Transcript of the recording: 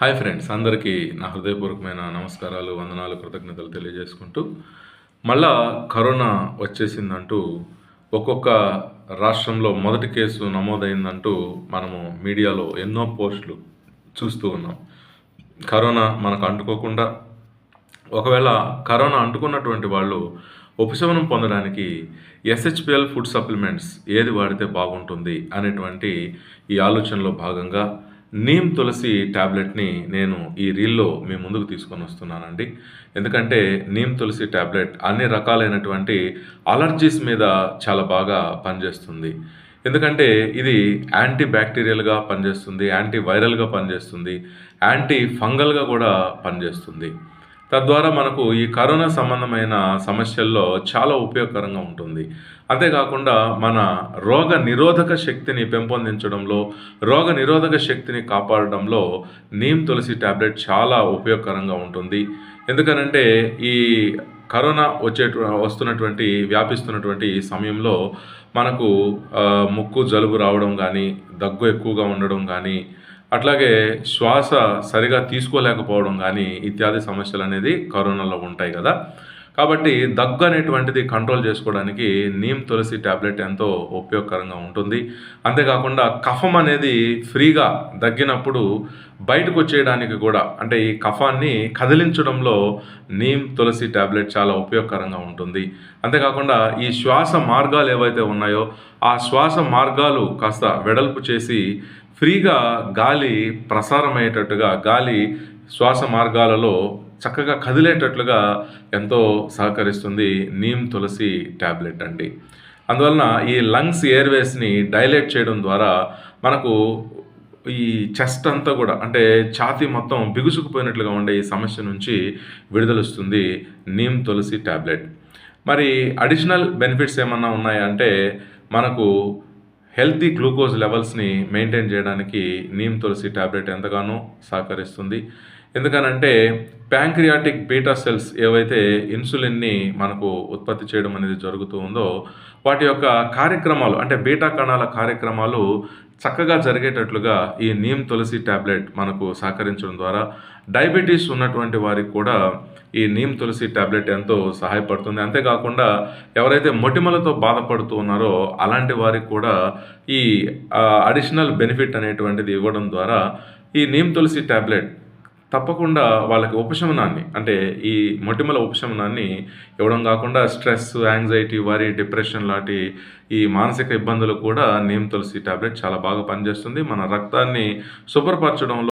Hi friends, అందరికీ నా హృదయపూర్వకమైన నమస్కారాలు, వందనాలు, కృతజ్ఞతలు తెలియజేసుకుంటూ మళ్ళా కరోనా వచ్చేసిందంటూ ఒక్కొక్క రాష్ట్రంలో మొదటి కేసు నమోదైందంటూ మనము మీడియాలో ఎన్నో పోస్టులు చూస్తూ ఉన్నాం. కరోనా మనకు అంటుకోకుండా, ఒకవేళ కరోనా అంటుకున్నటువంటి వాళ్ళు ఉపశమనం పొందడానికి ఎస్హెచ్పిఎల్ ఫుడ్ సప్లిమెంట్స్ ఏది వాడితే బాగుంటుంది అనేటువంటి ఈ ఆలోచనలో భాగంగా నీమ్ తులసి ట్యాబ్లెట్ని నేను ఈ రీల్లో మీ ముందుకు తీసుకొని వస్తున్నానండి. ఎందుకంటే నీమ్ తులసి ట్యాబ్లెట్ అన్ని రకాలైనటువంటి అలర్జీస్ మీద చాలా బాగా పనిచేస్తుంది. ఎందుకంటే ఇది యాంటీ బ్యాక్టీరియల్గా పనిచేస్తుంది, యాంటీ వైరల్గా పనిచేస్తుంది, యాంటీ ఫంగల్గా కూడా పనిచేస్తుంది. తద్వారా మనకు ఈ కరోనా సంబంధమైన సమస్యల్లో చాలా ఉపయోగకరంగా ఉంటుంది. అంతేకాకుండా మన రోగ నిరోధక శక్తిని పెంపొందించడంలో, రోగ నిరోధక శక్తిని కాపాడడంలో నీమ్ తులసి ట్యాబ్లెట్ చాలా ఉపయోగకరంగా ఉంటుంది. ఎందుకనంటే ఈ కరోనా వ్యాపిస్తున్నటువంటి ఈ సమయంలో మనకు ముక్కు జలుబు రావడం కానీ, దగ్గు ఎక్కువగా ఉండడం కానీ, అట్లాగే శ్వాస సరిగా తీసుకోలేకపోవడం కానీ ఇత్యాది సమస్యలు అనేది కరోనాలో ఉంటాయి కదా. కాబట్టి దగ్గు అనేటువంటిది కంట్రోల్ చేసుకోవడానికి నీమ్ తులసి ట్యాబ్లెట్ ఎంతో ఉపయోగకరంగా ఉంటుంది. అంతేకాకుండా కఫం అనేది ఫ్రీగా దగ్గినప్పుడు బయటకు వచ్చేయడానికి కూడా, అంటే ఈ కఫాన్ని కదిలించడంలో నీమ్ తులసి ట్యాబ్లెట్ చాలా ఉపయోగకరంగా ఉంటుంది. అంతేకాకుండా ఈ శ్వాస మార్గాలు ఏవైతే ఉన్నాయో ఆ శ్వాస మార్గాలు కాస్త వెడల్పు చేసి ఫ్రీగా గాలి ప్రసారం అయ్యేటట్టుగా, గాలి శ్వాస మార్గాలలో చక్కగా కదిలేటట్లుగా ఎంతో సహకరిస్తుంది నీమ్ తులసి ట్యాబ్లెట్ అండి. అందువలన ఈ లంగ్స్ ఎయిర్వేస్ని డైలేట్ చేయడం ద్వారా మనకు ఈ చెస్ట్ అంతా కూడా, అంటే ఛాతీ మొత్తం బిగుసుకుపోయినట్లుగా ఉండే ఈ సమస్య నుంచి విడుదలొస్తుంది నీమ్ తులసి ట్యాబ్లెట్. మరి అడిషనల్ బెనిఫిట్స్ ఏమన్నా ఉన్నాయా అంటే, మనకు హెల్తీ గ్లూకోజ్ లెవెల్స్ని మెయింటైన్ చేయడానికి నీమ్ తులసి ట్యాబ్లెట్ ఎంతగానో సహకరిస్తుంది. ఎందుకనంటే ప్యాంక్రియాటిక్ బీటా సెల్స్ ఏవైతే ఇన్సులిన్ని మనకు ఉత్పత్తి చేయడం అనేది జరుగుతూ ఉందో వాటి యొక్క కార్యక్రమాలు, అంటే బీటా కణాల కార్యక్రమాలు చక్కగా జరిగేటట్లుగా ఈ నీమ్ తులసి ట్యాబ్లెట్ మనకు సహకరించడం ద్వారా డయాబెటీస్ ఉన్నటువంటి వారికి కూడా ఈ నీమ్ తులసి ట్యాబ్లెట్ ఎంతో సహాయపడుతుంది. అంతేకాకుండా ఎవరైతే మొటిమలతో బాధపడుతూ ఉన్నారో అలాంటి వారికి కూడా ఈ అడిషనల్ బెనిఫిట్ అనేటువంటిది ఇవ్వడం ద్వారా ఈ నీమ్ తులసి ట్యాబ్లెట్ తప్పకుండా వాళ్ళకి ఉపశమనాన్ని, అంటే ఈ మొటిమల ఉపశమనాన్ని ఇవ్వడం కాకుండా స్ట్రెస్, యాంగ్జైటీ, వరీ, డిప్రెషన్ లాంటి ఈ మానసిక ఇబ్బందులు కూడా నీమ్ తులసి ట్యాబ్లెట్ చాలా బాగా పనిచేస్తుంది. మన రక్తాన్ని శుభ్రపరచడంలో